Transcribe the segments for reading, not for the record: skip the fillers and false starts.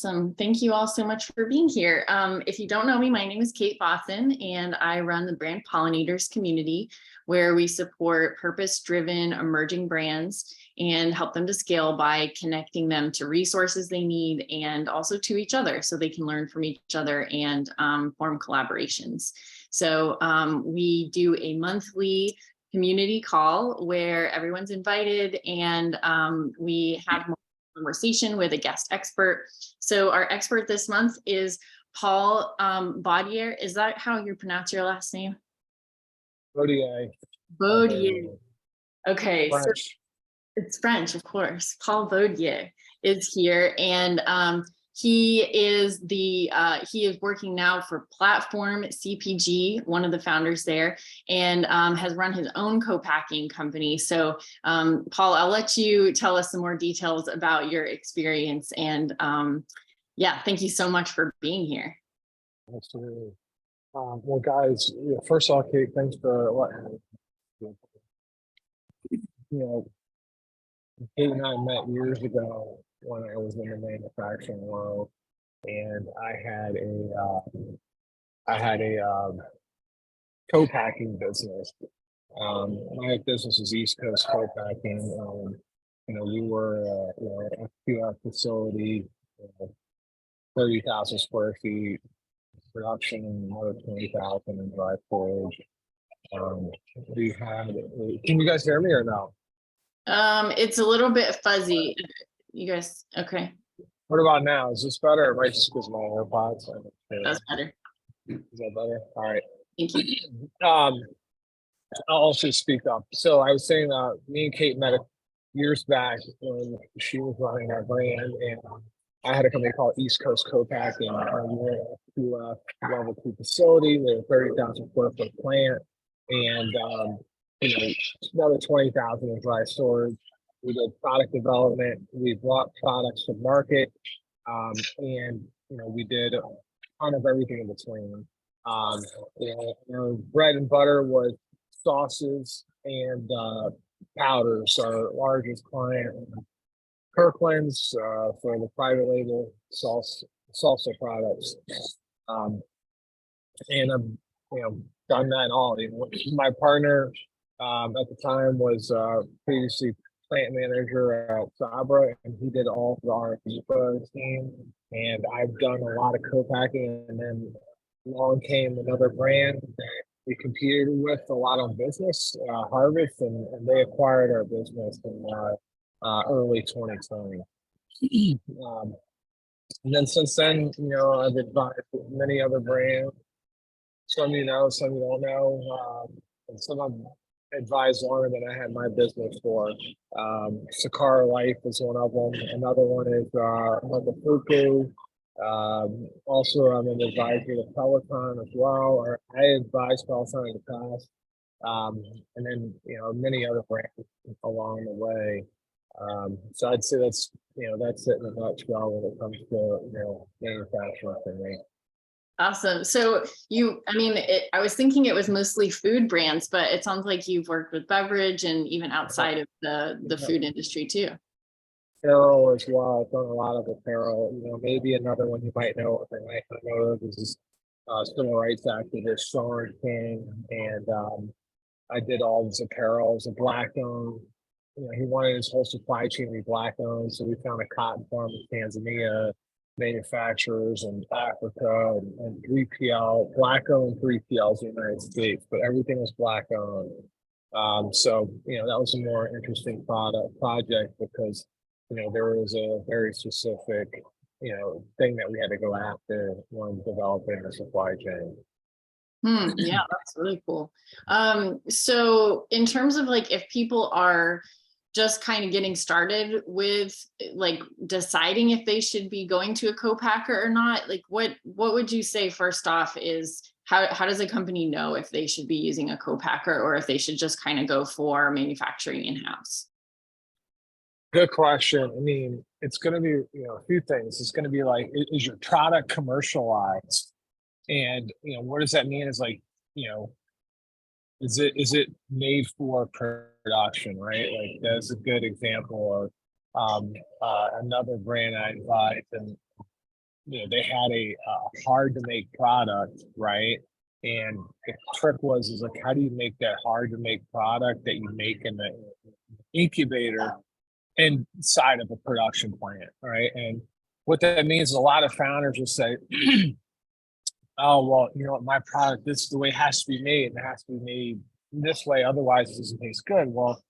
Awesome. Thank you all so much for being here. If you don't know me, my name is Kate Bosson, and I run the brand Pollinators community, where we support purpose-driven emerging brands and help them to scale by connecting them to resources they need and also to each other so they can learn from each other and form collaborations. So we do a monthly community call where everyone's invited, and we have more conversation with a guest expert. So our expert this month is Paul Baudier. Is that how you pronounce your last name? Baudier. Baudier. Okay, French. so it's French, of course. Paul Baudier is here, and he is working now for Platform CPG, one of the founders there, and has run his own co-packing company. So Paul, I'll let you tell us some more details about your experience, and yeah, thank you so much for being here. Absolutely. Well, guys, first of all, Kate, thanks for letting me. Kate and I met years ago when I was in the manufacturing world, and I had a co-packing business. My business is East Coast co-packing. We were a QR facility, 30,000 square feet, production, and another 20,000 in dry forage. We had. Can you guys hear me or no? It's a little bit fuzzy. You guys, okay? What about now? Is this better? Or might just because my AirPods. That's better. Is that better? All right. Thank you. I'll also speak up. So I was saying, me and Kate met years back when she was running our brand, and I had a company called East Coast Co-Packing. We were a level 2 facility with a 30,000 square foot plant, and another 20,000 in dry storage. We did product development. We brought products to market, and we did a ton of everything in between. Our bread and butter was sauces and powders. Our largest client, Kirkland's, for the private label salsa products, and I've done that all. My partner at the time was previously plant manager at Sabra, and he did all the R&D for the team. And I've done a lot of co-packing, and then along came another brand that we competed with a lot on business, Harvest, and they acquired our business in early 2020. And then since then, I've advised many other brands. Some you know, some you don't know, and some I've advised longer than I had my business for. Sakara Life is one of them. Another one is Makafuku. Also, I'm an advisor to Peloton as well, or I advised Peloton in the past. And then, many other brands along the way. So I'd say that's it in a nutshell when it comes to, manufacturing for me. Awesome. So I was thinking it was mostly food brands, but it sounds like you've worked with beverage and even outside of the food industry too. Apparel as well. I've done a lot of apparel. Maybe another one you might know, or might not know, is civil rights activist Sean King, and I did all his apparel. It was a black-owned. He wanted his whole supply chain to be black-owned, so we found a cotton farm in Tanzania, manufacturers in Africa, and 3PL, black-owned 3PLs in the United States, but everything was black-owned. So that was a more interesting project because there was a very specific thing that we had to go after when developing the supply chain. Yeah, that's really cool. So in terms of if people are just kind of getting started with deciding if they should be going to a co-packer or not, what would you say first off is how does a company know if they should be using a co-packer or if they should just kind of go for manufacturing in-house? Good question. It's going to be a few things. It's going to be is your product commercialized, and what does that mean? Is is it made for production, right? That's a good example of another brand I advised, and they had a hard to make product, right? And the trick is like, how do you make that hard to make product that you make in the incubator inside of a production plant, right? And what that means is a lot of founders will say, oh, well, you know what, my product, this is the way it has to be made. It has to be made this way, otherwise it doesn't taste good. Well,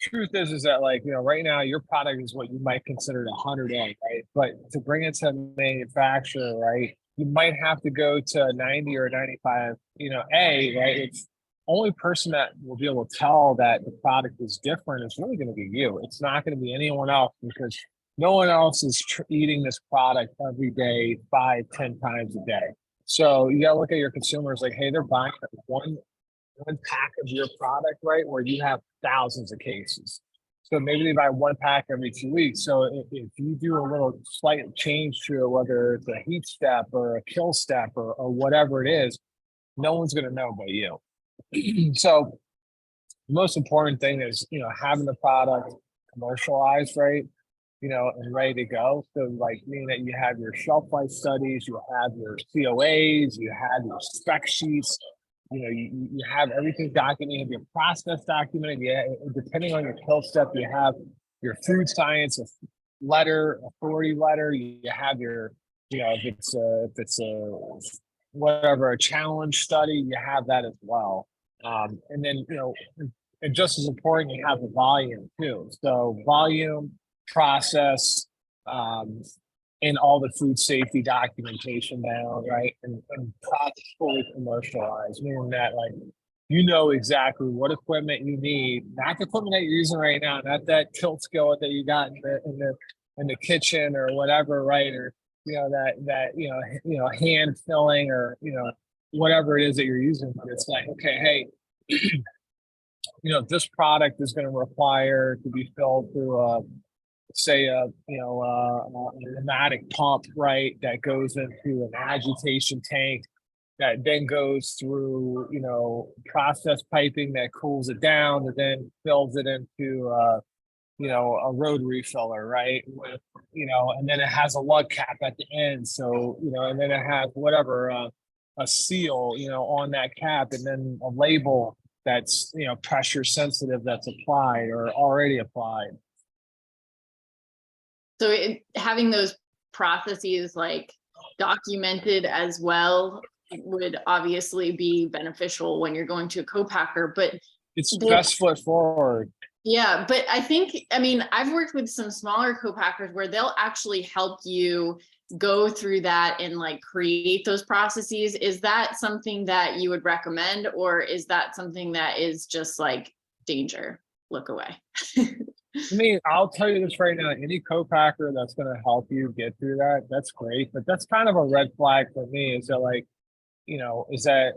truth is that, like, you know, right now your product is what you might consider a 100A, right? But to bring it to manufacturer, right, you might have to go to a 90 or 95, you know, right? It's only person that will be able to tell that the product is different is really going to be you. It's not going to be anyone else, because no one else is eating this product every day, 5-10 times a day. So you got to look at your consumers like, hey, they're buying one pack of your product, right, where you have thousands of cases. So maybe they buy one pack every 2 weeks. So if you do a little slight change to it, whether it's a heat step or a kill step or whatever it is, no one's going to know but you. So the most important thing is, you know, having the product commercialized, right, you know, and ready to go. So, like, meaning that you have your shelf life studies, you have your COAs, you have your spec sheets, you know, you have everything documented, you have your process documented. Yeah, depending on your kill step, you have your food science letter, authority letter. You have your, you know, if it's a whatever, a challenge study, you have that as well. And then, you know, and just as important, you have the volume too. So volume, process, and all the food safety documentation down, right? And product fully commercialized, meaning that, like, you know exactly what equipment you need, not the equipment that you're using right now, not that tilt skillet that you got in the kitchen or whatever, right? Or, you know, that you know, hand filling, or, you know, whatever it is that you're using. But it's like, okay, hey, you know, this product is going to require to be filled through a, say, a pneumatic pump, right, that goes into an agitation tank that then goes through, you know, process piping that cools it down and then fills it into you know, a rotary filler, right, with, you know, and then it has a lug cap at the end. So, you know, and then it has whatever, a seal, you know, on that cap, and then a label that's, you know, pressure sensitive, that's applied or already applied. So having those processes like documented as well would obviously be beneficial when you're going to a co-packer, but it's best foot forward. Yeah, but I think, I mean, I've worked with some smaller co-packers where they'll actually help you go through that and like create those processes. Is that something that you would recommend, or is that something that is just like danger, look away? I mean, I'll tell you this right now, any co-packer that's going to help you get through that, that's great. But that's kind of a red flag for me, is that, like, you know, is that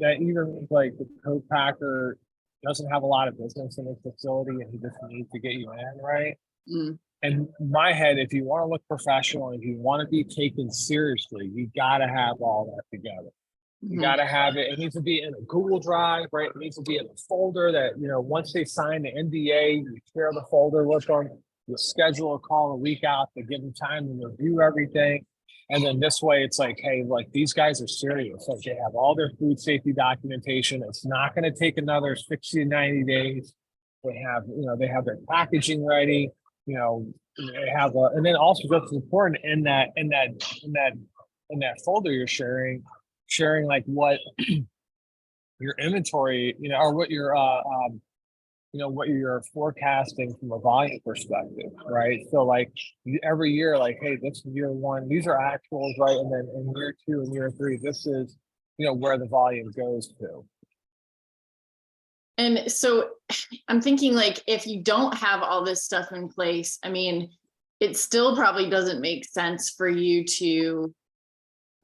even like the co-packer doesn't have a lot of business in his facility and he just needs to get you in, right? Mm. And in my head, if you want to look professional, if you want to be taken seriously, you got to have all that together. You got to have it. It needs to be in a Google Drive, right? It needs to be in a folder that, you know, once they sign the NDA, you share the folder with them. You schedule a call a week out to give them time to review everything. And then this way, it's like, hey, like, these guys are serious. Like, they have all their food safety documentation. It's not going to take another 60 to 90 days. They have, you know, they have their packaging ready. You know, they have and then also just important in that folder you're sharing like what your inventory, you know, or what your you know, what you're forecasting from a volume perspective, right? So, like, every year, like, hey, this is year one, these are actuals, right? And then in year two and year three, this is, you know, where the volume goes to. And so I'm thinking, like, if you don't have all this stuff in place, I mean, it still probably doesn't make sense for you to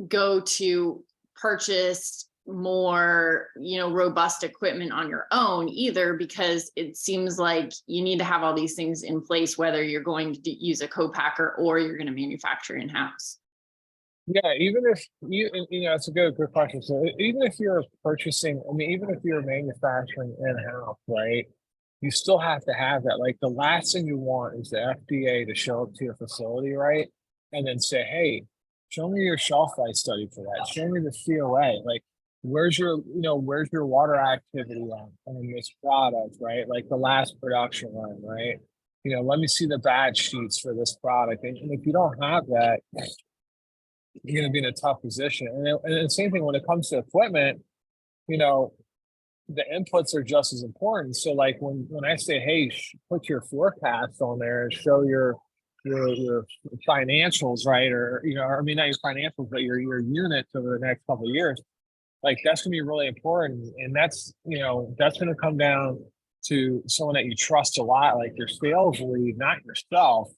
go to purchase more, you know, robust equipment on your own either, because it seems like you need to have all these things in place, whether you're going to use a co-packer or you're going to manufacture in-house. Yeah, even if you know, it's a good question. So even if you're purchasing, I mean, even if you're manufacturing in-house, right, you still have to have that. Like, the last thing you want is the FDA to show up to your facility, right, and then say, hey, Show me your shelf life study for that. Show me the COA. Like, where's your water activity on this product, right? Like the last production run, right? Let me see the batch sheets for this product. And if you don't have that, you're going to be in a tough position. And the same thing when it comes to equipment, you know, the inputs are just as important. So like when I say, hey, put your forecast on there and show your financials, right? Or, I mean, not your financials, but your units over the next couple of years, like that's gonna be really important. And that's gonna come down to someone that you trust a lot, like your sales lead, not yourself,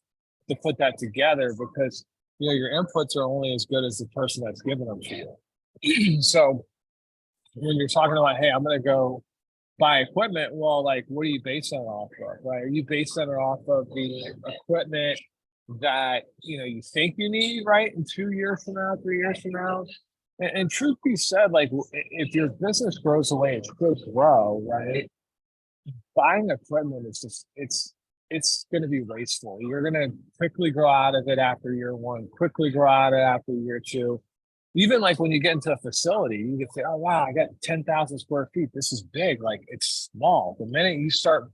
to put that together, because your inputs are only as good as the person that's giving them to you. So when you're talking about, hey, I'm going to go buy equipment, well, like, what are you basing it off of, right? Are you basing it off of the equipment that, you think you need, right? In 2 years from now, 3 years from now? And truth be said, like, if your business grows the way it should grow, right? Buying equipment is just, it's going to be wasteful. You're going to quickly grow out of it after year one, quickly grow out of it after year two. Even like when you get into a facility, you can say, oh, wow, I got 10,000 square feet. This is big. Like, it's small. The minute you start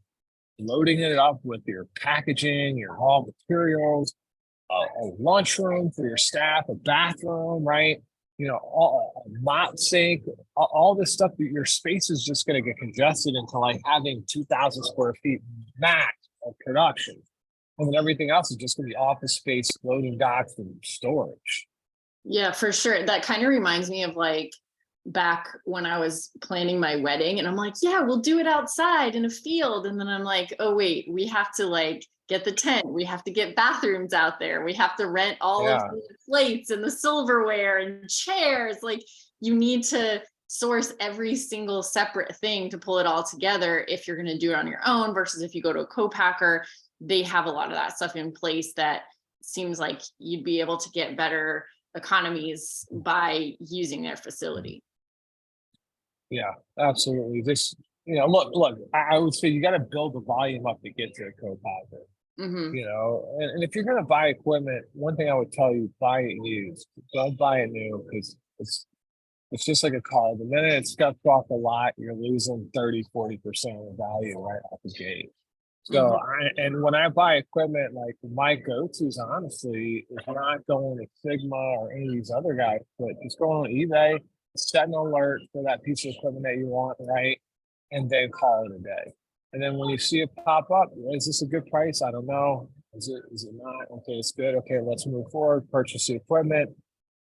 loading it up with your packaging, your raw materials, a lunchroom for your staff, a bathroom, right? A mop sink, all this stuff, that your space is just going to get congested into like having 2,000 square feet max of production. And then everything else is just going to be office space, loading docks, and storage. Yeah, for sure. That kind of reminds me of like back when I was planning my wedding, and I'm like, yeah, we'll do it outside in a field. And then I'm like, oh, wait, we have to like get the tent. We have to get bathrooms out there. We have to rent all of the plates and the silverware and chairs. Like, you need to source every single separate thing to pull it all together if you're going to do it on your own, versus if you go to a co-packer, they have a lot of that stuff in place that seems like you'd be able to get better economies by using their facility. Yeah, absolutely. This, look, I would say you got to build the volume up to get to a co-packer. Mm-hmm. And if you're going to buy equipment, one thing I would tell you, buy it used. Don't buy it new, because it's just like a car. The minute it scuffs off a lot, you're losing 30, 40% of the value right off the gate. So, and when I buy equipment, like my go-tos, honestly, is not going to Sigma or any of these other guys, but just going on eBay, set an alert for that piece of equipment that you want, right? And then call it a day. And then when you see it pop up, is this a good price? I don't know. Is it not? Okay, it's good. Okay, let's move forward, purchase the equipment.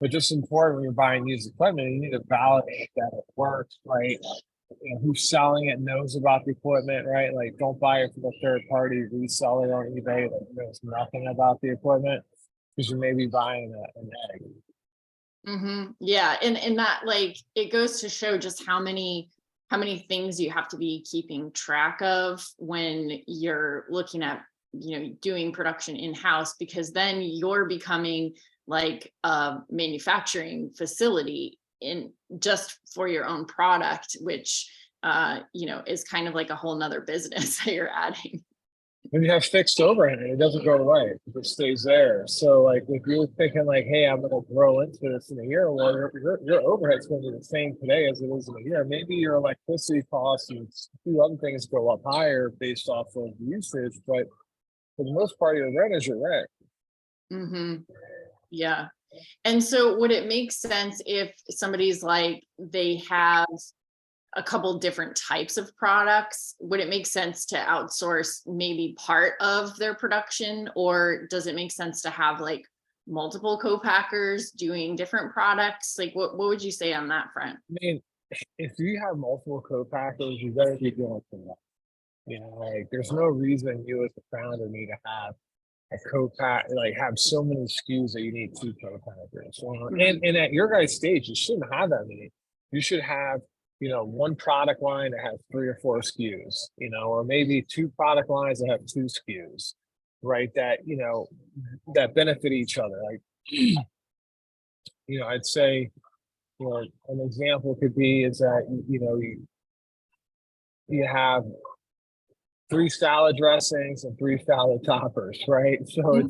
But just important when you're buying used equipment, you need to validate that it works, right? Who's selling it knows about the equipment, right? Like, don't buy it from a third party reseller on eBay that knows nothing about the equipment, because you may be buying an egg. Mm-hmm. Yeah, and that, like, it goes to show just how many things you have to be keeping track of when you're looking at doing production in-house, because then you're becoming like a manufacturing facility in just for your own product, which is kind of like a whole nother business that you're adding. And you have fixed overhead, it doesn't go away, it stays there. So like if you're thinking like, hey, I'm going to grow into this in a year, well, your overhead's going to be the same today as it is in a year. Maybe your electricity costs and a few other things go up higher based off of usage, but for the most part, your rent is your rent. Mm-hmm. Yeah. And so would it make sense if somebody's like, they have a couple different types of products, would it make sense to outsource maybe part of their production, or does it make sense to have like multiple co-packers doing different products? Like, what would you say on that front? I mean, if you have multiple co-packers, you better be doing something. Like there's no reason you as a founder need to have a co-pack, like have so many SKUs that you need 2 co-packers. And at your guys' stage, you shouldn't have that many. You should have, one product line that has 3 or 4 SKUs, or maybe 2 product lines that have 2 SKUs, right? That, that benefit each other. Like, I'd say, an example could be is that, you have 3 salad dressings and 3 salad toppers, right? So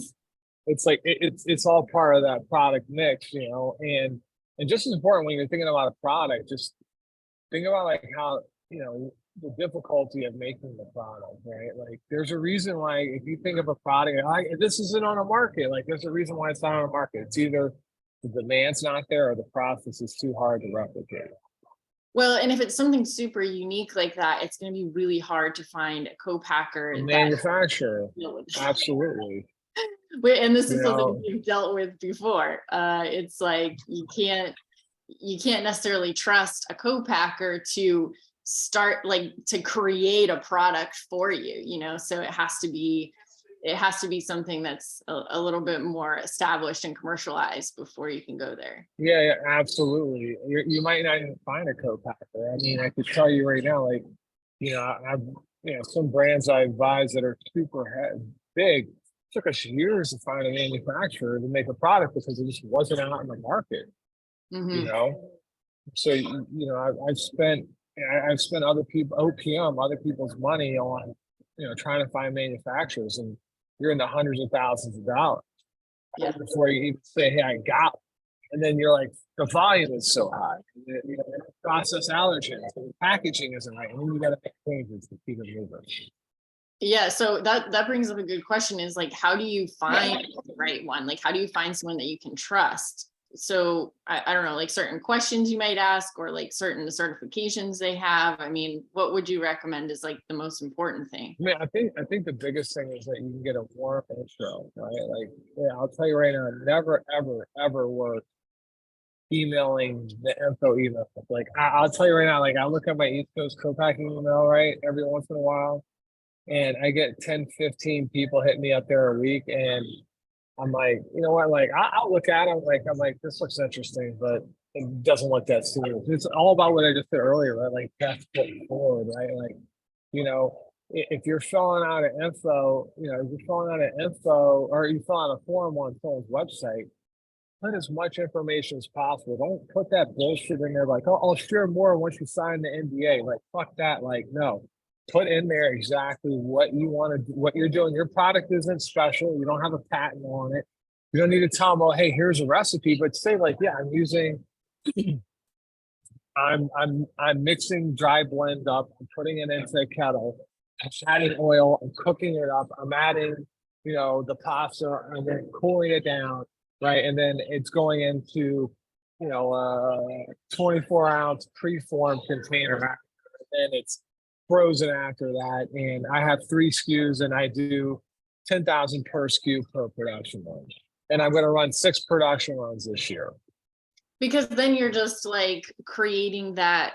it's like it's all part of that product mix, you know, and just as important when you're thinking about a product, just think about like how, you know, the difficulty of making the product, right? Like there's a reason why if you think of a product, like this isn't on a market, like there's a reason why it's not on a market. It's either the demand's not there or the process is too hard to replicate. Well, and if it's something super unique like that, it's going to be really hard to find a co-packer that Manufacturer, deal with it. absolutely. And this You is something know, we've dealt with before. It's like you can't necessarily trust a co-packer to start like to create a product for you, you know, so it has to be something that's a little bit more established and commercialized before you can go there. yeah, absolutely. You might not even find a co-packer. I mean, I could tell you right now, like, you know, I've, you know, some brands I advise that are big, took us years to find a manufacturer to make a product because it just wasn't out in the market, you Mm-hmm. know? So, you know, I've spent other people, OPM, other people's money on, you know, trying to find manufacturers, and you're in the hundreds of thousands of dollars before you even say, hey, I got one. And then you're like, the volume is so high, you know, process allergens, and the packaging isn't right, and then you got to make changes to keep it moving. Yeah, so that brings up a good question, is like, how do you find the right one? Like, how do you find someone that you can trust? So I don't know, like certain questions you might ask, or like certain certifications they have. I mean, what would you recommend is like the most important thing? I mean, I think the biggest thing is that you can get a warm intro, right? Like, yeah, I'll tell you right now, never, ever, ever work emailing the info email. Like, I'll tell you right now, like I look at my East Coast co-packing email, right, every once in a while, and I get 10, 15 people hitting me up there a week, and I'm like, you know what? Like, I'll look at them. Like, I'm like, this looks interesting, but it doesn't look that serious. It's all about what I just said earlier, right? Like, that's foot forward, right? Like, you know, if you're filling out an info, you know, if you're filling out an info or you fill out a form on someone's website, put as much information as possible. Don't put that bullshit in there like, oh, I'll share more once you sign the NDA. Like, fuck that. Like, no, put in there exactly what you want to do, what you're doing. Your product isn't special. You don't have a patent on it. You don't need to tell them, oh, hey, here's a recipe, but say like, yeah, I'm using, I'm mixing dry blend up. I'm putting it into a kettle. I'm adding oil. I'm cooking it up. I'm adding, you know, the pasta and then cooling it down, right? And then it's going into, you know, 24-ounce preformed container. And then it's frozen after that. And I have 3 SKUs and I do 10,000 per SKU per production run. And I'm going to run 6 production runs this year. Because then you're just like creating that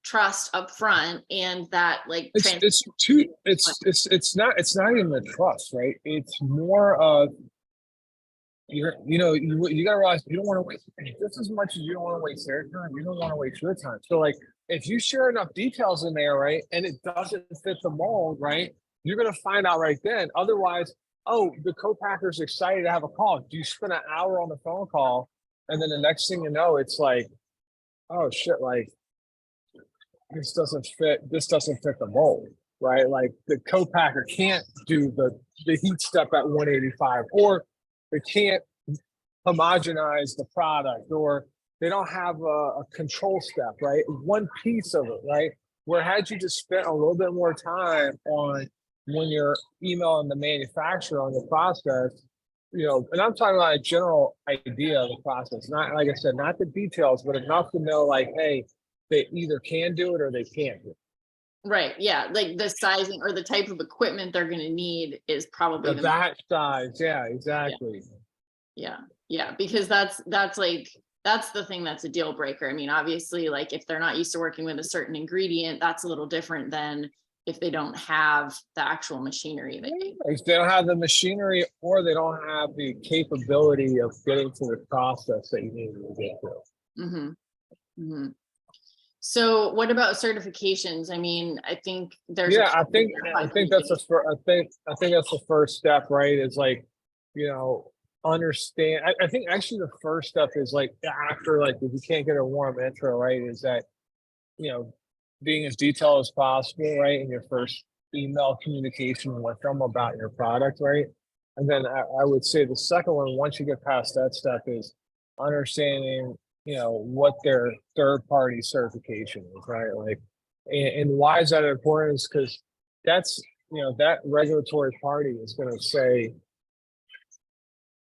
trust up front, and that like it's not even the trust, right? It's more of you gotta realize you don't want to waste just as much as you don't want to waste their time, you don't want to waste your time. So like if you share enough details in there, right, and it doesn't fit the mold, right, you're gonna find out right then. Otherwise, oh, the co-packer's excited to have a call. Do you spend an hour on the phone call, and then the next thing you know, it's like, oh shit, like this doesn't fit the mold, right? Like the co-packer can't do the heat step at 185, or they can't homogenize the product, or they don't have a control step, right? One piece of it, right? Where had you just spent a little bit more time on when you're emailing the manufacturer on the process, you know, and I'm talking about a general idea of the process, not like I said, not the details, but enough to know like, hey, they either can do it or they can't do it. right, yeah, like the sizing or the type of equipment they're going to need is probably The batch size, yeah, exactly. Yeah, because that's the thing that's a deal breaker. I mean, obviously, like if they're not used to working with a certain ingredient, that's a little different than if they don't have the actual machinery. If they don't have the machinery or they don't have the capability of getting to the process that you need to get to. Mm-hmm. Mm-hmm. So what about certifications? I mean, I think there's I think that's I think that's the first step, right? Is like, you know, understand. I think actually the first step is like after, like if you can't get a warm intro, right, is that, you know, being as detailed as possible, right, in your first email communication with them about your product, right? And then I would say the second one, once you get past that step, is understanding, what their third party certification is, right? Like, and why is that important? Is because that's, that regulatory party is going to say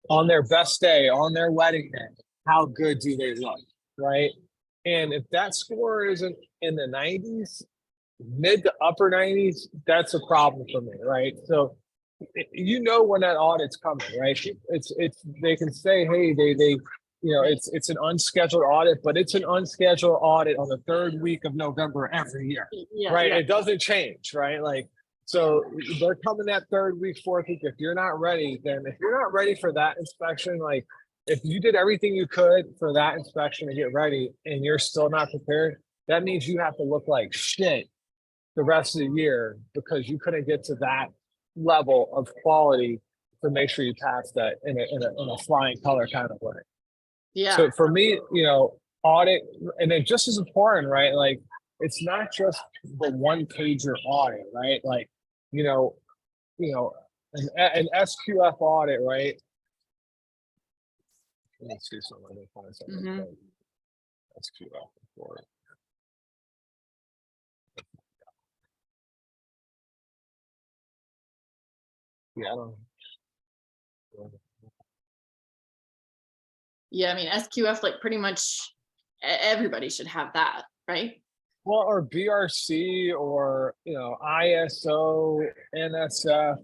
on their best day, on their wedding day, how good do they look, right? And if that score isn't in the 90s, mid to upper 90s, that's a problem for me, right? So when that audit's coming, right? It's they can say, hey, they it's an unscheduled audit, but it's an unscheduled audit on the third week of November every year, right? It doesn't change, right? Like, so they're coming that third week, fourth week. If you're not ready, then if you're not ready for that inspection, like if you did everything you could for that inspection to get ready and you're still not prepared, that means you have to look like shit the rest of the year because you couldn't get to that level of quality to make sure you pass that in a flying color kind of way. Yeah. So for me, audit, and then just as important, right? Like, it's not just the one pager audit, right? Like, an SQF audit, right? Let me see something. Let me find something. SQF report. Yeah, I don't. Yeah, I mean, SQF, like pretty much everybody should have that, right? Well, or BRC or, ISO, NSF,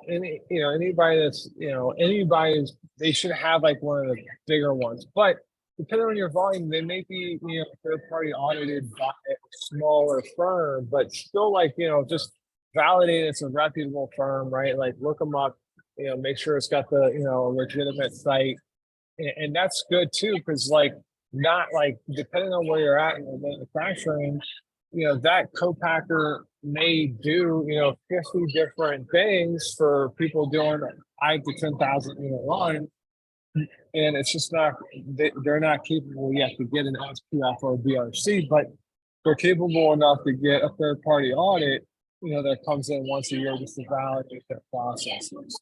anybody that's, they should have like one of the bigger ones. But depending on your volume, they may be, third party audited by a smaller firm, but still like, just validate it's a reputable firm, right? Like look them up, make sure it's got the, legitimate site. And that's good too, because like, not like depending on where you're at in the manufacturing, that co-packer may do 50 different things for people doing 5 to 10,000 unit line, and it's just not they're not capable yet to get an SQF or a BRC, but they're capable enough to get a third party audit that comes in once a year just to validate their processes.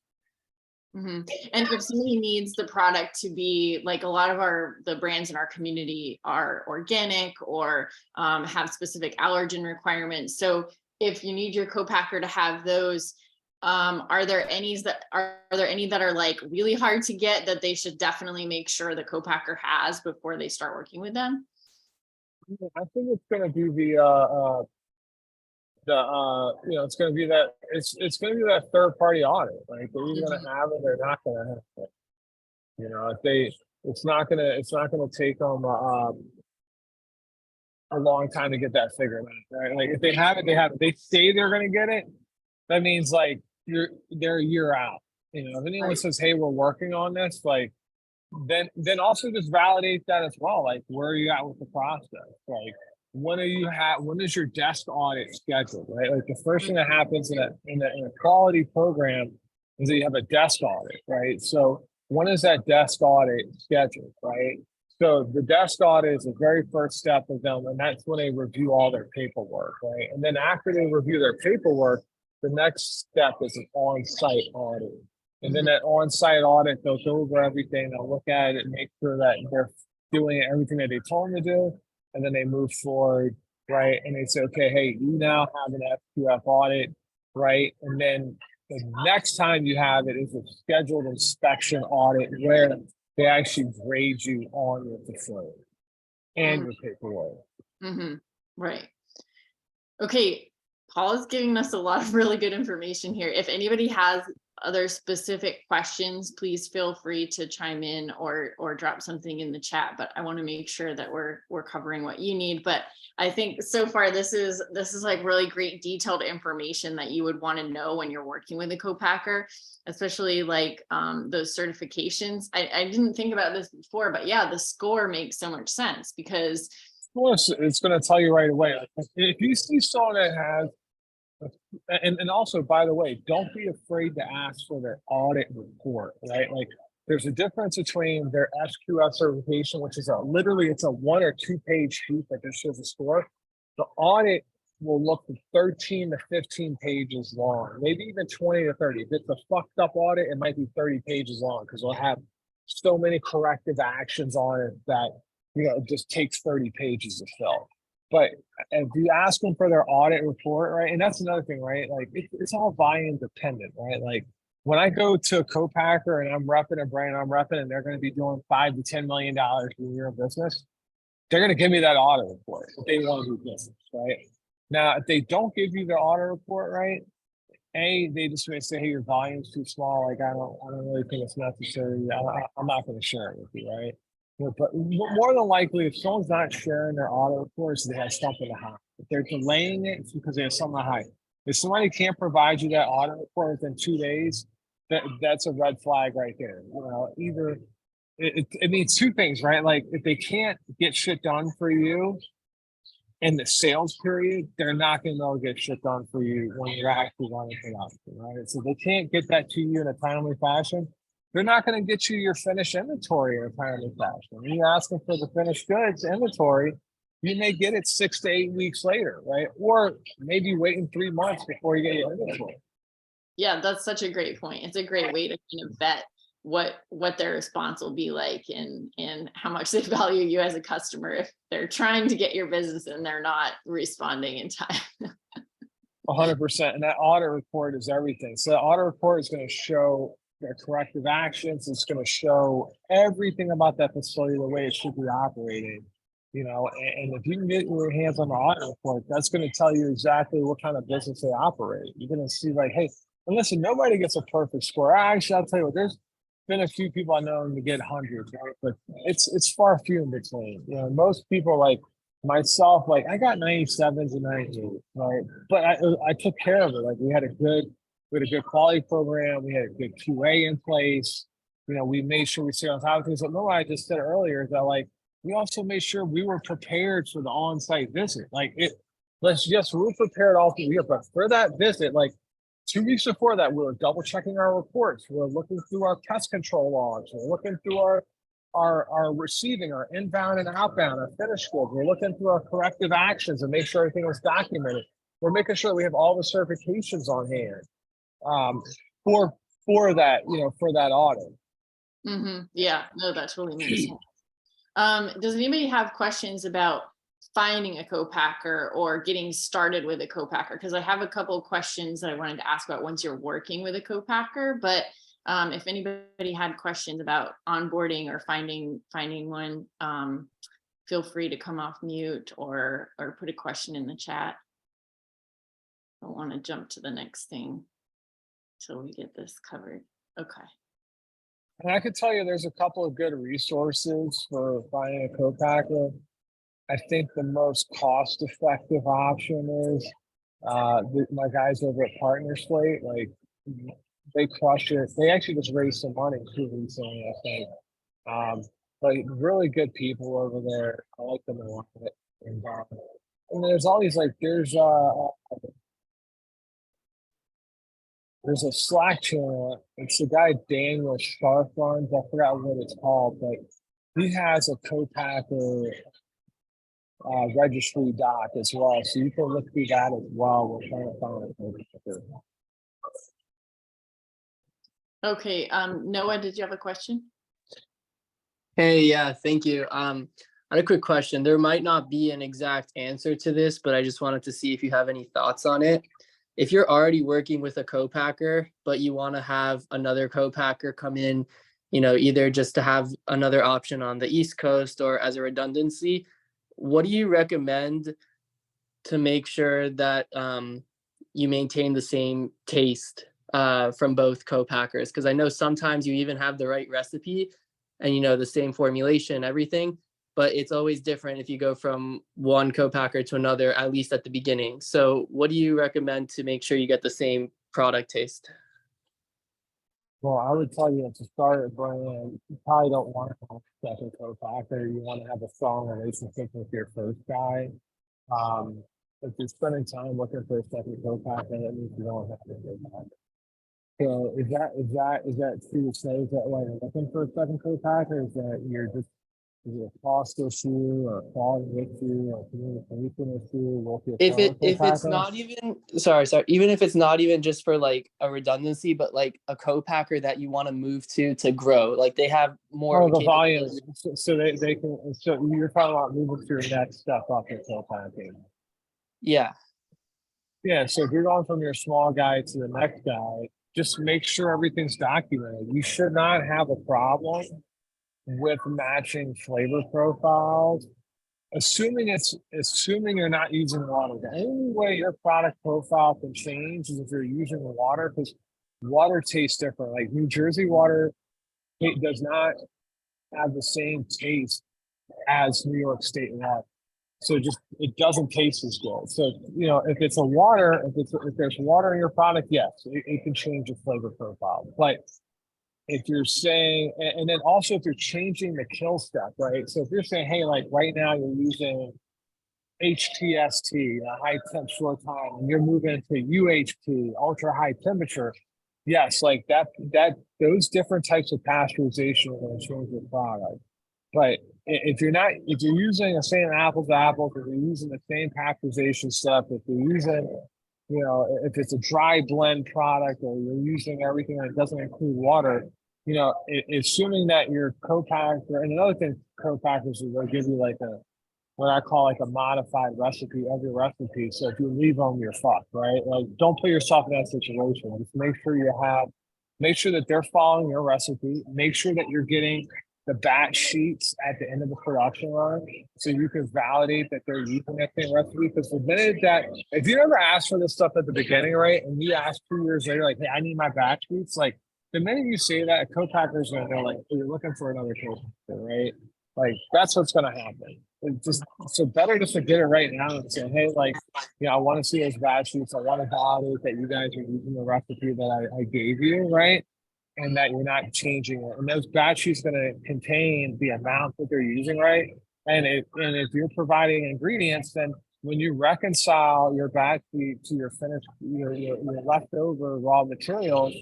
And if somebody needs the product to be like, a lot of the brands in our community are organic or have specific allergen requirements. So if you need your co-packer to have those, are there any that are like really hard to get that they should definitely make sure the co-packer has before they start working with them? I think it's going to be it's going to be that third party audit. Like they're either going to have it, they're not going to have it. It's not going to take them a long time to get that figured out, right? Like if they have it, they have it. They say they're going to get it. That means like they're a year out. If anyone says, "Hey, we're working on this," like then also just validate that as well. Like where are you at with the process? Like when is your desk audit scheduled, right? Like the first thing that happens in a quality program is that you have a desk audit, right? So when is that desk audit scheduled, right? So the desk audit is the very first step of them, and that's when they review all their paperwork, right? And then after they review their paperwork, the next step is an on-site audit. And then that on-site audit, they'll go over everything, they'll look at it and make sure that they're doing everything that they told them to do. And then they move forward, right? And they say, okay, hey, you now have an SQF audit, right? And then the next time you have it is a scheduled inspection audit where they actually grade you on your facility and your paperwork. Right. Okay. Paul is giving us a lot of really good information here. If anybody has other specific questions, please feel free to chime in or drop something in the chat, but I want to make sure that we're covering what you need. But I think so far this is like really great detailed information that you would want to know when you're working with a co-packer, especially like those certifications. I didn't think about this before, but yeah, the score makes so much sense because of course it's going to tell you right away. If you see someone that has and also, by the way, don't be afraid to ask for their audit report, right? Like there's a difference between their SQF certification, which is literally it's a 1 or 2 page sheet that just shows a score. The audit will look for 13 to 15 pages long, maybe even 20 to 30. If it's a fucked up audit, it might be 30 pages long because we'll have so many corrective actions on it that, you know, it just takes 30 pages to fill. But if you ask them for their audit report, right, and that's another thing, right? Like it's all volume dependent, right? Like when I go to a co-packer and I'm repping a brand I'm repping and they're going to be doing $5 to $10 million a year of business, they're going to give me that audit report if they want to do business, right? Now, if they don't give you the audit report, right, they just may say, hey, your volume's too small. Like, I don't really think it's necessary. I'm not going to share it with you, right? But more than likely, if someone's not sharing their audit reports, they have something to hide. If they're delaying it, it's because they have something to hide. If somebody can't provide you that audit report within 2 days, that's a red flag right there. You know, either it means two things, right? Like if they can't get shit done for you in the sales period, they're not going to be able to get shit done for you when you're actually running production, right? So they can't get that to you in a timely fashion. They're not going to get you your finished inventory in a timely fashion. When you're asking for the finished goods inventory, you may get it 6 to 8 weeks later, right? Or maybe waiting 3 months before you get your inventory. Yeah, that's such a great point. It's a great way to kind of vet what their response will be like and how much they value you as a customer if they're trying to get your business and they're not responding in time. 100%. And that audit report is everything. So the audit report is going to show their corrective actions. It's going to show everything about that facility, the way it should be operating. You know, and if you can get your hands on the audit report, that's going to tell you exactly what kind of business they operate. You're going to see like, hey, and listen, nobody gets a perfect score. Actually, I'll tell you what, there's been a few people I know to get hundreds, right? But it's far few in between. You know, most people like myself, like I got 97s and 98s, right? But I took care of it. Like we had a good quality program, we had a good QA in place. You know, we made sure we stayed on top of things. But no, I just said earlier is that like we also made sure we were prepared for the on-site visit. Like we're prepared all through the year, but for that visit, like 2 weeks before that, we were double checking our reports. We were looking through our pest control logs. We're looking through our receiving, our inbound and outbound, our finished goods. We're looking through our corrective actions and make sure everything was documented. We're making sure we have all the certifications on hand for that, you know, for that audit. Yeah, no, that totally makes sense. Does anybody have questions about finding a co-packer or getting started with a co-packer? Because I have a couple of questions that I wanted to ask about once you're working with a co-packer, but if anybody had questions about onboarding or finding one, feel free to come off mute or put a question in the chat. I don't want to jump to the next thing till we get this covered. Okay. And I could tell you there's a couple of good resources for finding a co-packer. I think the most cost-effective option is my guys over at Partner Slate. Like they crush it. They actually just raised some money too recently, I think. But really good people over there. I like them a lot. And there's all these like there's a Slack channel. It's the guy Daniel Sharp runs. I forgot what it's called, but he has a co-packer registry doc as well. So you can look through that as well. We're trying to find a co-packer. Okay, Noah, did you have a question? Hey, yeah, thank you. I had a quick question. There might not be an exact answer to this, but I just wanted to see if you have any thoughts on it. If you're already working with a co-packer, but you want to have another co-packer come in, you know, either just to have another option on the East Coast or as a redundancy, what do you recommend to make sure that you maintain the same taste from both co-packers? Because I know sometimes you even have the right recipe and, you know, the same formulation, everything, but it's always different if you go from one co-packer to another, at least at the beginning. So what do you recommend to make sure you get the same product taste? Well, I would tell you to start a brand, you probably don't want to have a second co-packer. You want to have a strong relationship with your first guy. If you're spending time looking for a second co-packer, that means you don't have a co-packer. So is that true to say? Is that why you're looking for a second co-packer? Is that you're just Is it a cost issue or a quality issue or a communication issue? If it's not even sorry, even if it's not even just for like a redundancy, but like a co-packer that you want to move to grow, like they have more Oh, of a the volume. capability. So they can, so you're talking about moving to your next step up in co-packing. Yeah. Yeah, so if you're going from your small guy to the next guy, just make sure everything's documented. You should not have a problem with matching flavor profiles, assuming you're not using water. The only way your product profile can change is if you're using water, because water tastes different. Like New Jersey water, it does not have the same taste as New York State water. So just it doesn't taste as good. So if it's a water, if there's water in your product, yes, it can change the flavor profile. But if you're saying, and then also if you're changing the kill step, right? So if you're saying, hey, like right now you're using HTST, high temp short time, and you're moving to UHT, ultra high temperature, yes, like that those different types of pasteurization are going to change your product. But if you're using the same apples to apples, if you're using the same pasteurization stuff, if you're using, if it's a dry blend product or you're using everything that doesn't include water, assuming that your co-packer, and another thing, co-packers is they'll give you like what I call like a modified recipe of your recipe. So if you leave them, you're fucked, right? Like don't put yourself in that situation. Just make sure that they're following your recipe. Make sure that you're getting the batch sheets at the end of the production run so you can validate that they're using that same recipe. Because the minute that, if you ever ask for this stuff at the beginning, right, and you ask 2 years later, like, hey, I need my batch sheets, like the minute you say that, a co-packer is going to know, like, oh, you're looking for another co-packer, right? Like that's what's going to happen. It's just so better just to get it right now and say, hey, like, I want to see those batch sheets. I want to validate that you guys are using the recipe that I gave you, right? And that you're not changing it. And those batch sheets going to contain the amount that they're using, right? And if you're providing ingredients, then when you reconcile your batch sheet to your finished, your leftover raw materials,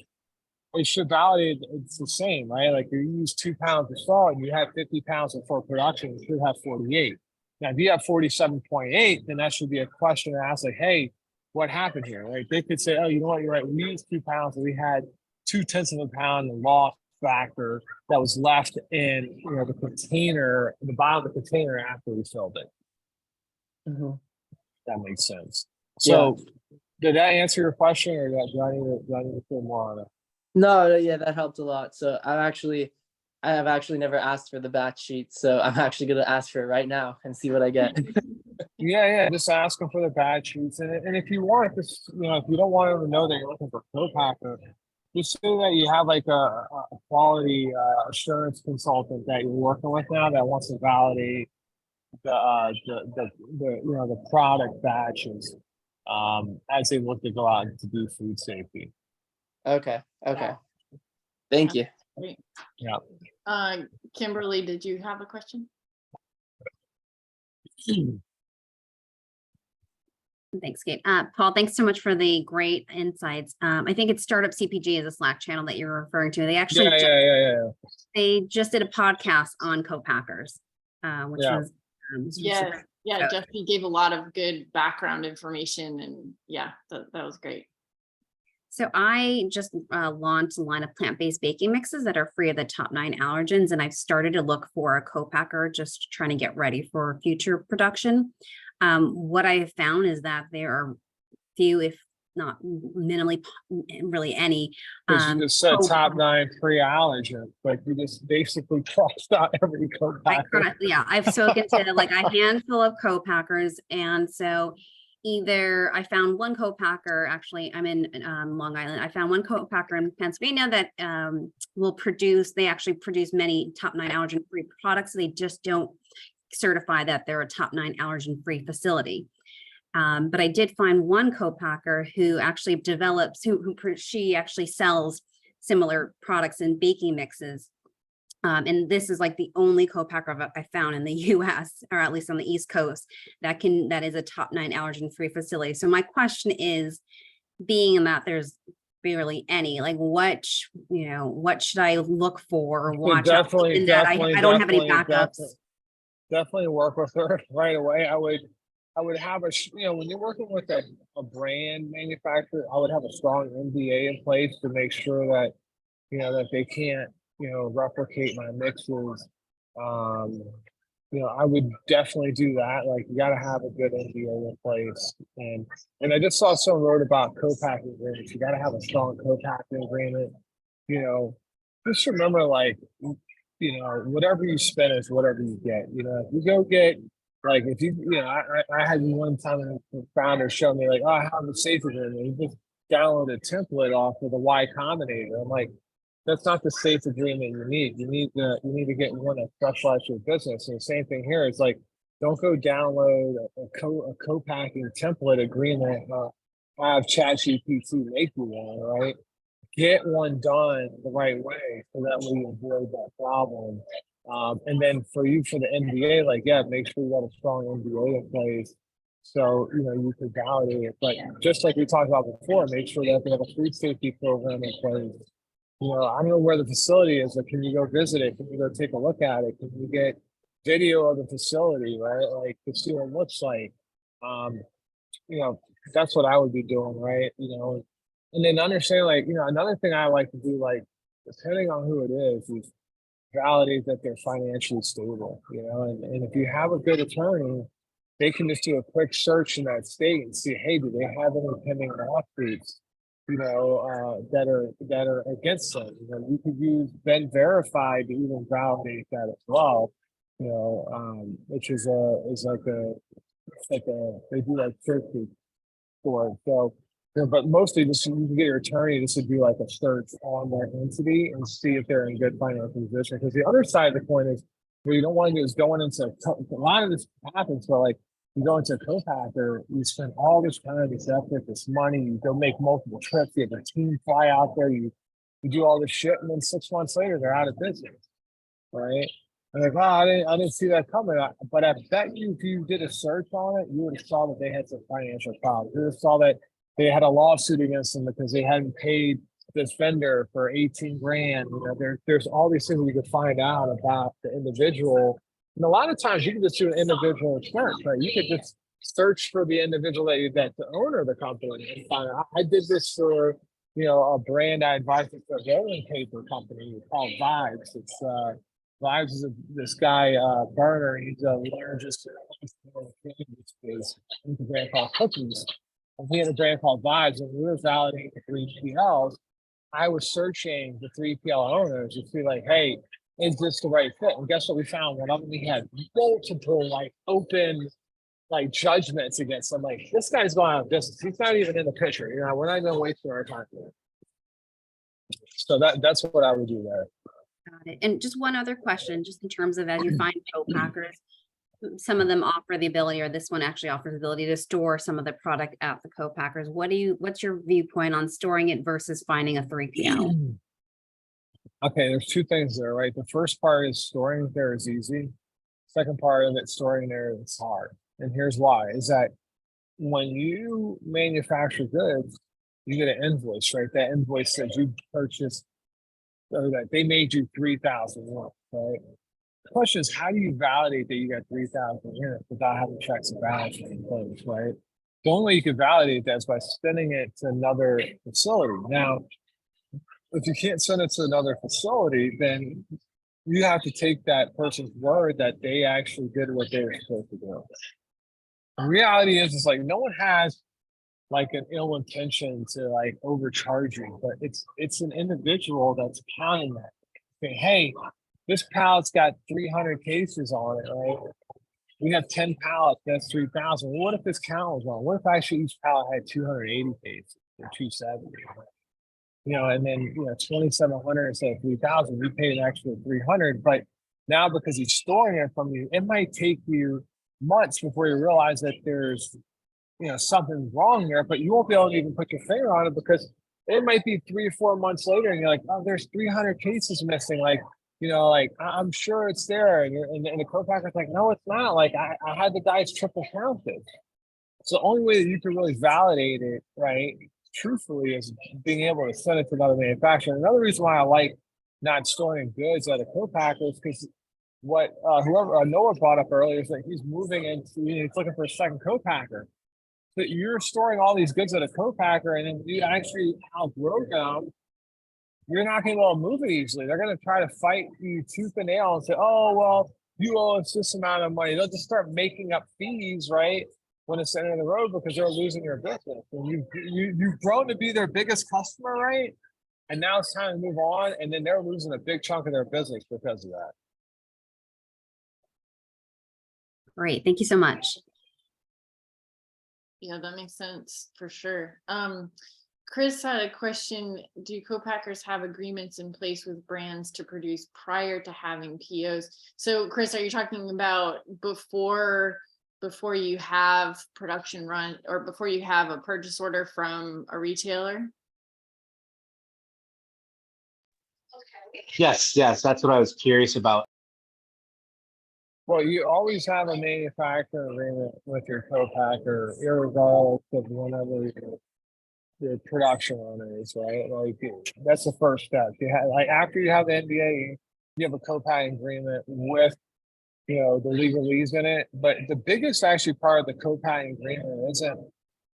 it should validate it's the same, right? Like you use 2 pounds of salt and you have 50 pounds of full production, you should have 48. Now, if you have 47.8, then that should be a question to ask, like, hey, what happened here? Like they could say, oh, you know what, you're right. We used 2 pounds and we had 0.2 of a pound of loss factor that was left in the container, the bottom of the container after we filled it. Mm-hmm. That makes sense. So did that answer your question, or do I need to say more on it? No, yeah, that helped a lot. So I have actually never asked for the batch sheet, so I'm actually gonna ask for it right now and see what I get. Yeah, just ask them for the batch sheets, and if you want, just if you don't want them to know that you're looking for co-packer, just say that you have like a quality assurance consultant that you're working with now that wants to validate the product batches as they look to go out to do food safety. Okay. Thank you. Great. Yeah. Kimberly, did you have a question? Thanks, Kate. Paul, thanks so much for the great insights. I think it's Startup CPG is a Slack channel that you're referring to. They actually they just did a podcast on co-packers, which was Jeffy gave a lot of good background information, and that was great. So I just launched a line of plant-based baking mixes that are free of the top 9 allergens, and I've started to look for a co-packer, just trying to get ready for future production. What I have found is that there are few, if not minimally, really any. You just said top 9 free allergen, but you just basically crossed out every co-packer. I've spoken to like a handful of co-packers, and so either I found one co-packer, actually I'm in Long Island. I found one co-packer in Pennsylvania that will produce, they actually produce many top 9 allergen free products. They just don't certify that they're a top 9 allergen free facility. But I did find one co-packer who actually develops, she actually sells similar products in baking mixes. And this is like the only co-packer I found in the US, or at least on the East Coast, that is a top 9 allergen free facility. So my question is, being that there's barely any, like what should I look for or watch out? I don't have any backups. definitely work with her right away. I would have when you're working with a brand manufacturer, I would have a strong NDA in place to make sure that, that they can't, replicate my mixes. Um, I would definitely do that. Like, you got to have a good NDA in place. And I just saw someone wrote about co-packing agreements. You got to have a strong co-packing agreement. You know, just remember, like, whatever you spend is whatever you get. If you go get, like, if I had one time a founder show me, like, oh, I have a safe agreement. You just download a template off of the Y Combinator. I'm like, that's not the safe agreement you need. You need to get one that specializes your business. And the same thing here is like, don't go download a co-packing template agreement. Have ChatGPT make you one, right? Get one done the right way so that we avoid that problem. And then for the NDA, like, yeah, make sure you got a strong NDA in place so you can validate it. But just like we talked about before, make sure that they have a food safety program in place. I don't know where the facility is, but can you go visit it? Can you go take a look at it? Can you get video of the facility, right? Like, to see what it looks like. Um, you know, that's what I would be doing, right? And then understand, like, another thing I like to do, like, depending on who it is validate that they're financially stable, and if you have a good attorney, they can just do a quick search in that state and see, hey, do they have any pending lawsuits, that are against them? You could use Ben Verify to even validate that as well, which is they do like searches for it. So, but mostly just you can get your attorney just to do like a search on their entity and see if they're in good financial position. Because the other side of the coin is what you don't want to do is going into a lot of this happens where, like, you go into a co-packer, you spend all this time, this effort, this money, you go make multiple trips, you have a team fly out there, you do all this shit, and then 6 months later they're out of business, right? And like, wow, I didn't see that coming. But I bet you, if you did a search on it, you would have saw that they had some financial problems. You would have saw that they had a lawsuit against them because they hadn't paid this vendor for 18 grand. There's all these things you could find out about the individual. And a lot of times you can just do an individual search, right? You could just search for the individual that's the owner of the company and find out. I did this for, a brand I advised for a rolling paper company called Vibes. It's Vibes is this guy, Burner. He's the largest space. He's a brand called Cookies. And he had a brand called Vibes, and we were validating the 3PLs. I was searching the 3PL owners to see, like, hey, is this the right fit? And guess what we found? One of them, we had multiple, like, open, like, judgments against him. Like, this guy's going out of business. He's not even in the picture. We're not going to waste our time here. So that's what I would do there. Got it. And just one other question, just in terms of, as you find co-packers, some of them offer the ability, or this one actually offers the ability to store some of the product at the co-packers. What's your viewpoint on storing it versus finding a 3PL? Okay, there's two things there, right? The first part is storing there is easy. Second part of it, storing there is hard. And here's why, is that when you manufacture goods, you get an invoice, right? That invoice says you purchased, or that they made you 3,000 units, right? The question is, how do you validate that you got 3,000 units without having checks and balances in place, right? The only way you can validate that is by sending it to another facility. Now, if you can't send it to another facility, then you have to take that person's word that they actually did what they were supposed to do. The reality is like, no one has like an ill intention to like overcharge you, but it's an individual that's counting that. Saying, hey, this pallet's got 300 cases on it, right? We have 10 pallets, that's 3,000. Well, what if this count was wrong? What if actually each pallet had 280 cases or 270? And then 2,700 instead of 3,000, we paid an extra 300. But now because he's storing it from you, it might take you months before you realize that there's something wrong there, but you won't be able to even put your finger on it because it might be 3 or 4 months later and you're like, oh, there's 300 cases missing. Like, I'm sure it's there. And the co-packer's like, no, it's not. Like, I had the guys triple counted. So the only way that you can really validate it, right, truthfully, is being able to send it to another manufacturer. Another reason why I like not storing goods at a co-packer is because what whoever Noah brought up earlier is that he's moving into, he's looking for a second co-packer. So you're storing all these goods at a co-packer, and then you actually outgrow them. You're not going to be able to move it easily. They're going to try to fight you tooth and nail and say, "Oh, well, you owe us this amount of money." They'll just start making up fees, right? When it's the end of the road, because they're losing your business, and you've grown to be their biggest customer, right? And now it's time to move on, and then they're losing a big chunk of their business because of that. Great. Thank you so much. Yeah, that makes sense for sure. Chris had a question. Do co-packers have agreements in place with brands to produce prior to having POs? So Chris, are you talking about before you have production run, or before you have a purchase order from a retailer? Yes, that's what I was curious about. Well, you always have a manufacturer agreement with your co-packer, irregardless of whenever your production runner is, right? Like, that's the first step. You have, like, after you have the NDA, you have a co-packing agreement with, the legalese in it. But the biggest actually part of the co-packing agreement isn't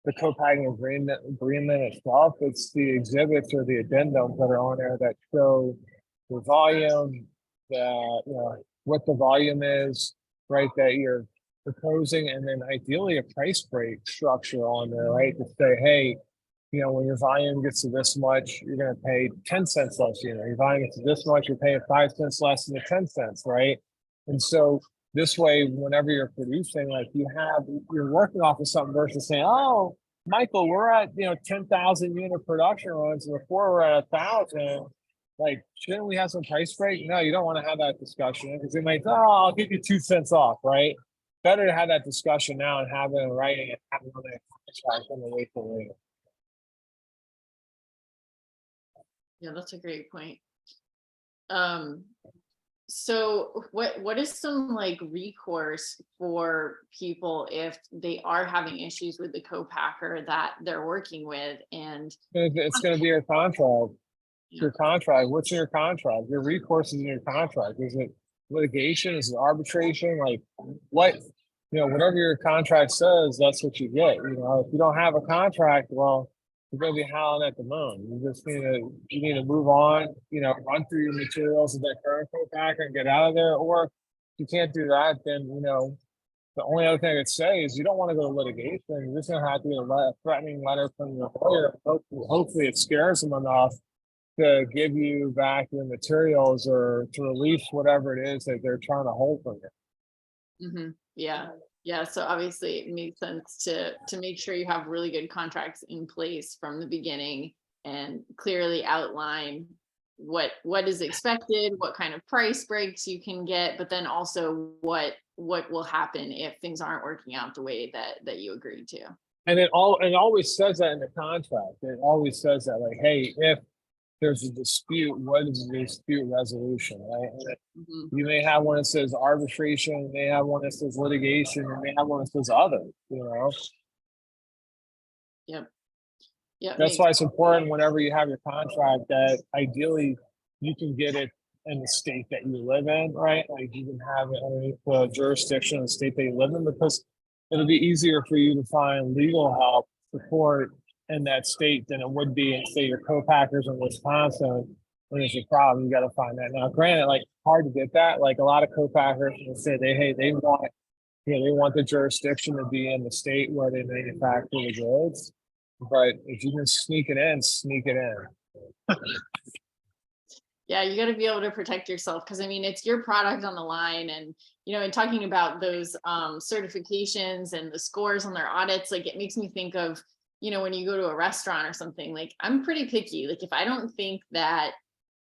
the co-packing agreement itself. It's the exhibits or the addendums that are on there that show the volume, what the volume is, right, that you're proposing, and then ideally a price break structure on there, right, to say, hey, when your volume gets to this much, you're going to pay 10 cents less. Your volume gets to this much, you're paying 5 cents less than the 10 cents, right? And so this way, whenever you're producing, like, you're working off of something versus saying, oh, Michael, we're at 10,000 unit production runs, and before we're at 1,000. Like, shouldn't we have some price break? No, you don't want to have that discussion, because they might, oh, I'll give you 2 cents off, right? Better to have that discussion now and have it in writing and have it on the contract than to wait for later. Yeah, that's a great point. So what is some like recourse for people if they are having issues with the co-packer that they're working with? And it's going to be your contract. Your contract. What's in your contract? Your recourse is in your contract. Is it litigation? Is it arbitration? Like, what, whatever your contract says, that's what you get. If you don't have a contract, well, you're going to be howling at the moon. You need to move on, run through your materials with that current co-packer and get out of there. Or if you can't do that, then, the only other thing I'd say is you don't want to go to litigation. You're just going to have to get a threatening letter from your lawyer. Hopefully it scares them enough to give you back your materials or to release whatever it is that they're trying to hold from you. mm-hmm. Yeah. So obviously it makes sense to make sure you have really good contracts in place from the beginning and clearly outline what is expected, what kind of price breaks you can get, but then also what will happen if things aren't working out the way that you agreed to. And it always says that in the contract. It always says that, like, hey, if there's a dispute, what is the dispute resolution, right? Mm-hmm. You may have one that says arbitration, you may have one that says litigation, you may have one that says other, Yep. That's why it's important whenever you have your contract that ideally you can get it in the state that you live in, right? Like, you can have it underneath the jurisdiction of the state that you live in, because it'll be easier for you to find legal help, support in that state than it would be in, say, your co-packers in Wisconsin. When there's a problem, you got to find that. Now, granted, like, hard to get that. Like, a lot of co-packers will say they want the jurisdiction to be in the state where they manufacture the goods. But if you can sneak it in, sneak it in. Yeah, you got to be able to protect yourself, because I mean, it's your product on the line. And and talking about those certifications and the scores on their audits, like, it makes me think of when you go to a restaurant or something. Like, I'm pretty picky. Like, if I don't think that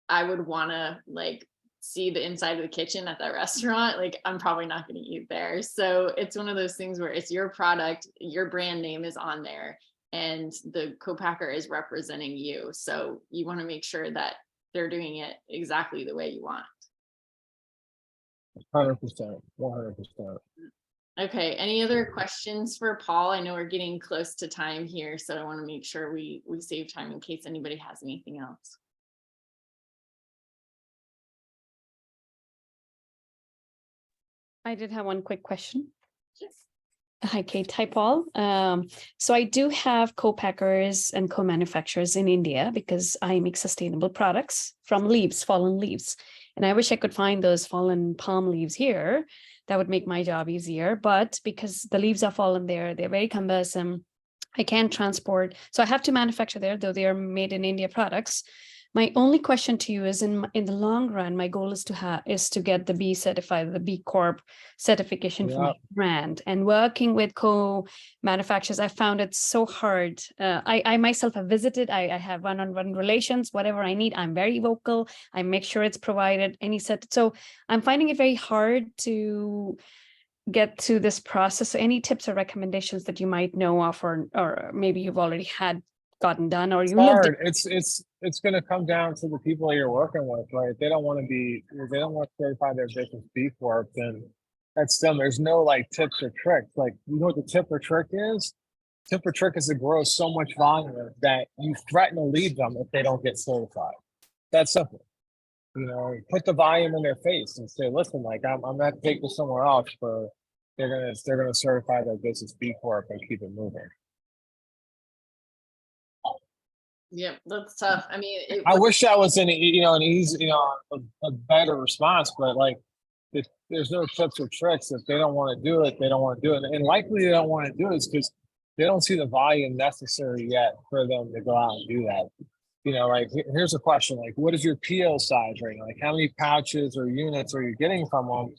I would want to like see the inside of the kitchen at that restaurant, like, I'm probably not going to eat there. So it's one of those things where it's your product, your brand name is on there, and the co-packer is representing you. So you want to make sure that they're doing it exactly the way you want. 100%, 100%. Okay, any other questions for Paul? I know we're getting close to time here, so I want to make sure we save time in case anybody has anything else. I did have one quick question. Hi, Kate. Hi, Paul. So I do have co-packers and co-manufacturers in India because I make sustainable products from leaves, fallen leaves. And I wish I could find those fallen palm leaves here. That would make my job easier. But because the leaves are fallen there, they're very cumbersome. I can't transport. So I have to manufacture there, though they are made in India products. My only question to you is in the long run, my goal is to get the B certified, the B Corp certification for my brand. And working with co-manufacturers, I found it so hard. I myself have visited, I have one-on-one relations, whatever I need, I'm very vocal. I make sure it's provided, so I'm finding it very hard to get to this process. So any tips or recommendations that you might know of, or maybe you've already had gotten done, or you lived Hard. It's going to come down to the people you're working with, right? They don't want to certify their business B Corp, then that's them. There's no like tips or tricks. Like, you know what the tip or trick is? Tip or trick is to grow so much volume that you threaten to leave them if they don't get certified. That's simple. You know, put the volume in their face and say, listen, like I'm not to take this somewhere else, but they're gonna certify their business B Corp and keep it moving. Yeah, that's tough. I mean, I wish that was an easy, a better response, but like there's no tips or tricks. If they don't want to do it, they don't want to do it. And likely they don't want to do it because they don't see the volume necessary yet for them to go out and do that. You know, like here's a question, like what is your PO size right now? Like how many pouches or units are you getting from them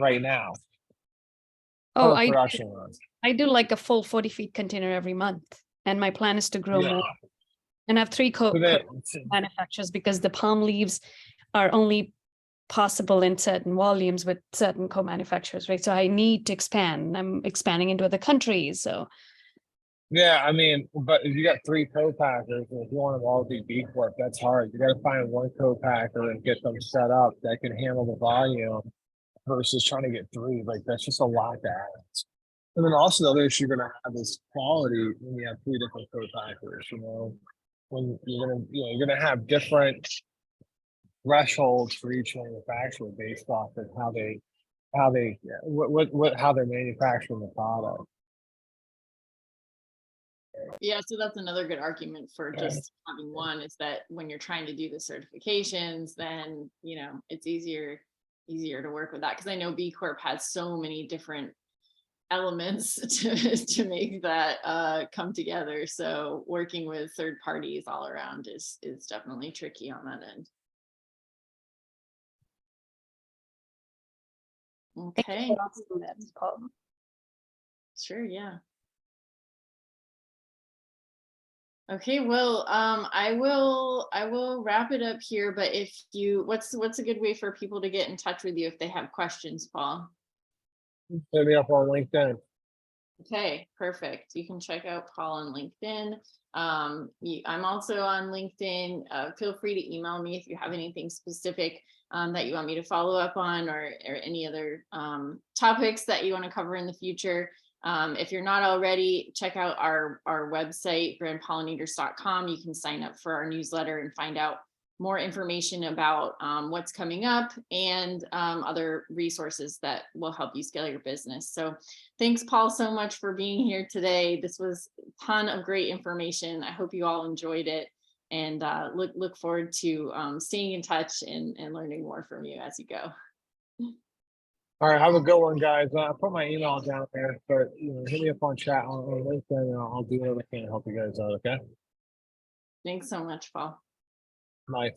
right now? Oh, Production runs. I do like a full 40 feet container every month. And my plan is to grow more. And I have 3 manufacturers because the palm leaves are only possible in certain volumes with certain co-manufacturers, right? So I need to expand. I'm expanding into other countries. So yeah, I mean, but if you got 3 co-packers, and if you want them all to be B Corp, that's hard. You got to find one co-packer and get them set up that can handle the volume versus trying to get 3. Like that's just a lot to ask. And then also the other issue you're gonna have is quality when you have 3 different co-packers. You know, when you're gonna have different thresholds for each manufacturer based off of how they're manufacturing the product. yeah, so that's another good argument for just having one, is that when you're trying to do the certifications, then it's easier to work with that, because I know B Corp has so many different elements to make that come together. So working with third parties all around is definitely tricky on that end. Okay. Sure, yeah. Okay, well, I will wrap it up here, but what's a good way for people to get in touch with you if they have questions, Paul? Hit me up on LinkedIn. Okay, perfect. You can check out Paul on LinkedIn. I'm also on LinkedIn. Feel free to email me if you have anything specific that you want me to follow up on, or any other topics that you want to cover in the future. If you're not already, check out our website, brandpollinators.com. You can sign up for our newsletter and find out more information about what's coming up and other resources that will help you scale your business. So thanks, Paul, so much for being here today. This was a ton of great information. I hope you all enjoyed it, and look forward to staying in touch and learning more from you as you go. All right, have a good one, guys. I'll put my email down there, but hit me up on chat on LinkedIn, and I'll do whatever I can to help you guys out. Okay. Thanks so much, Paul. Bye.